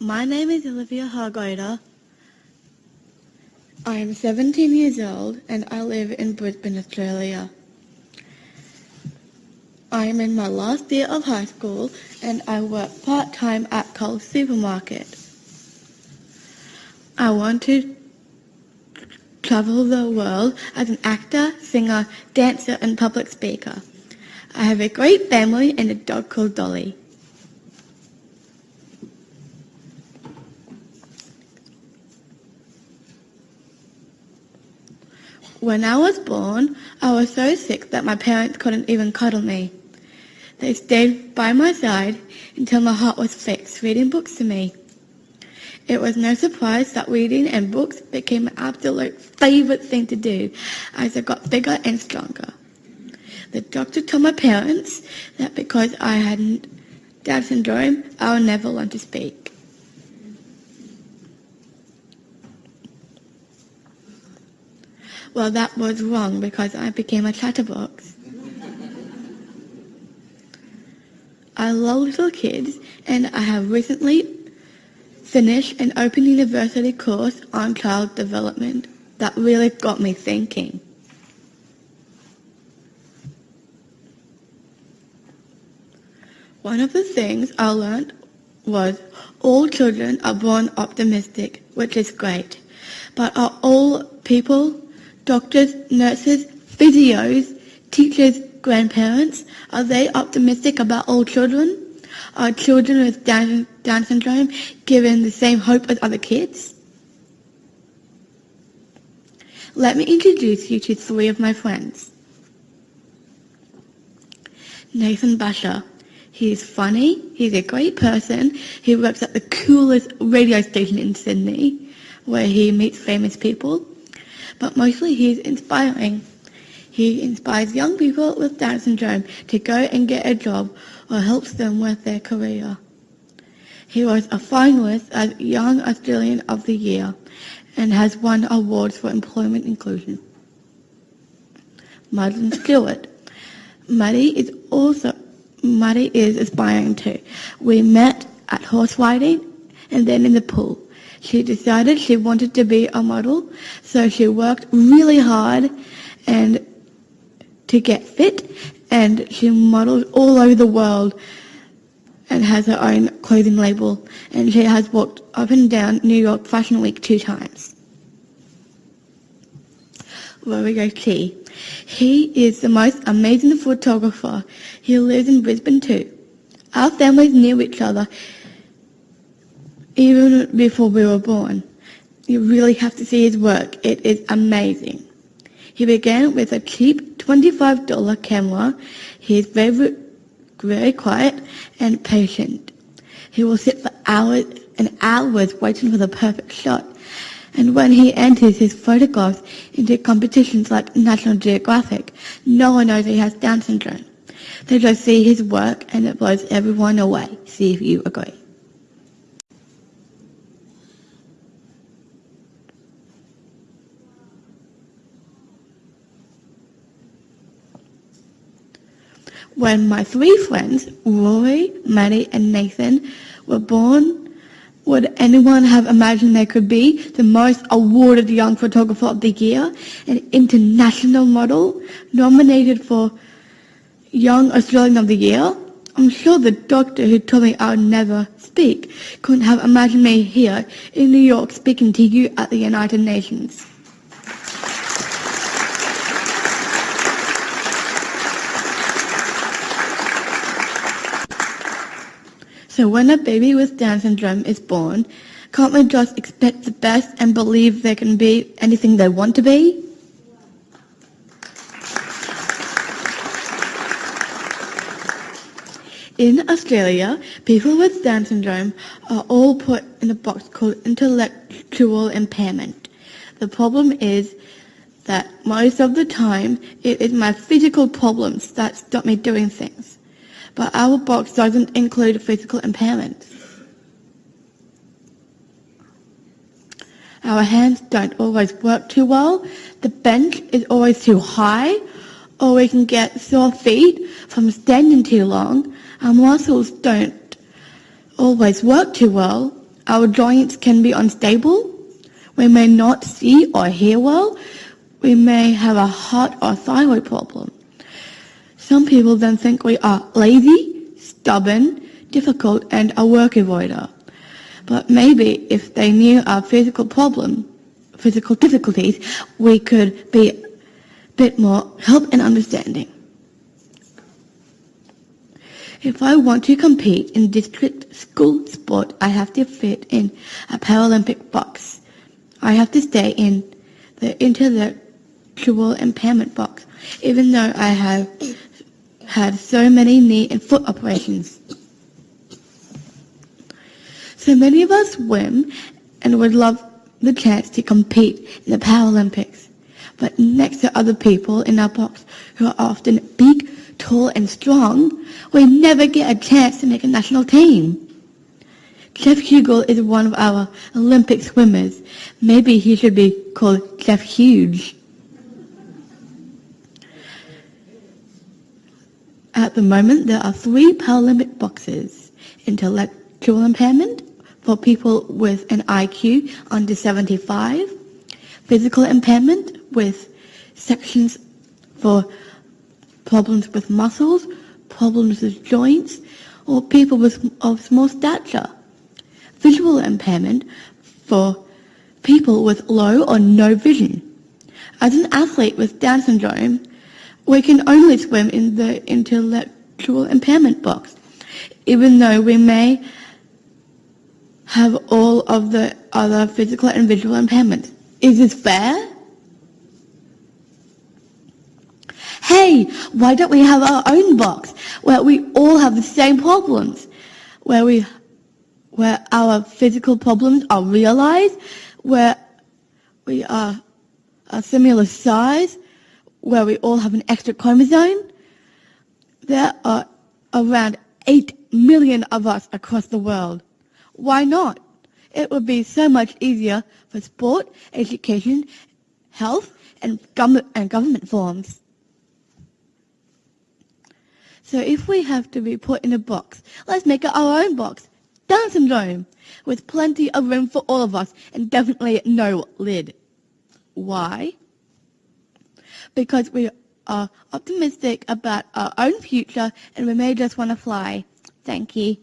My name is Olivia Hárgrodder. I am 17 years old and I live in Brisbane, Australia. I am in my last year of high school and I work part-time at Coles Supermarket. I want to travel the world as an actor, singer, dancer and public speaker. I have a great family and a dog called Dolly. When I was born, I was so sick that my parents couldn't even cuddle me. They stayed by my side until my heart was fixed, reading books to me. It was no surprise that reading and books became my absolute favourite thing to do as I got bigger and stronger. The doctor told my parents that because I had Down syndrome, I would never learn to speak. Well, that was wrong because I became a chatterbox. I love little kids and I have recently finished an open university course on child development that really got me thinking. One of the things I learned was all children are born optimistic, which is great. But are all people, doctors, nurses, physios, teachers, grandparents, are they optimistic about all children? Are children with Down syndrome given the same hope as other kids? Let me introduce you to three of my friends. Nathan Basher. He's funny, he's a great person, he works at the coolest radio station in Sydney, where he meets famous people, but mostly he's inspiring. He inspires young people with Down syndrome to go and get a job or helps them with their career. He was a finalist as Young Australian of the Year and has won awards for employment inclusion. Madeline Stewart. Maddie is aspiring too. We met at horse riding and then in the pool. She decided she wanted to be a model, so she worked really hard and to get fit, and she models all over the world and has her own clothing label, and she has walked up and down New York Fashion Week 2 times. Rodrigo T. He is the most amazing photographer. He lives in Brisbane too. Our families knew each other even before we were born. You really have to see his work. It is amazing. He began with a cheap $25 camera. He is very, very quiet and patient. He will sit for hours and hours waiting for the perfect shot. And when he enters his photographs into competitions like National Geographic, no one knows he has Down syndrome. They just see his work and it blows everyone away. See if you agree. When my three friends, Rory, Maddie and Nathan, were born, would anyone have imagined they could be the most awarded young photographer of the year, an international model, nominated for Young Australian of the Year? I'm sure the doctor who told me I would never speak couldn't have imagined me here in New York speaking to you at the United Nations. So when a baby with Down syndrome is born, can't we just expect the best and believe they can be anything they want to be? In Australia, people with Down syndrome are all put in a box called intellectual impairment. The problem is that most of the time it is my physical problems that stop me doing things. But our box doesn't include physical impairments. Our hands don't always work too well, the bench is always too high, or we can get sore feet from standing too long. Our muscles don't always work too well. Our joints can be unstable. We may not see or hear well. We may have a heart or thyroid problem. Some people then think we are lazy, stubborn, difficult, and a work avoider. But maybe if they knew our physical difficulties, we could be a bit more help and understanding. If I want to compete in district school sport, I have to fit in a Paralympic box. I have to stay in the intellectual impairment box, even though I have had so many knee and foot operations. So many of us swim and would love the chance to compete in the Paralympics. But next to other people in our box who are often big, tall and strong, we never get a chance to make a national team. Jeff Hugel is one of our Olympic swimmers. Maybe he should be called Jeff Huge. At the moment, there are 3 Paralympic boxes: intellectual impairment for people with an IQ under 75, physical impairment with sections for problems with muscles, problems with joints, or people of small stature. Visual impairment for people with low or no vision. As an athlete with Down syndrome, we can only swim in the intellectual impairment box, even though we may have all of the other physical and visual impairments. Is this fair? Hey, why don't we have our own box where we all have the same problems, where our physical problems are realized, where we are a similar size, where we all have an extra chromosome? There are around 8 million of us across the world. Why not? It would be so much easier for sport, education, health, and government forms. So if we have to be put in a box, let's make it our own box. Down syndrome, with plenty of room for all of us and definitely no lid. Why? Because we are optimistic about our own future and we may just want to fly. Thank you.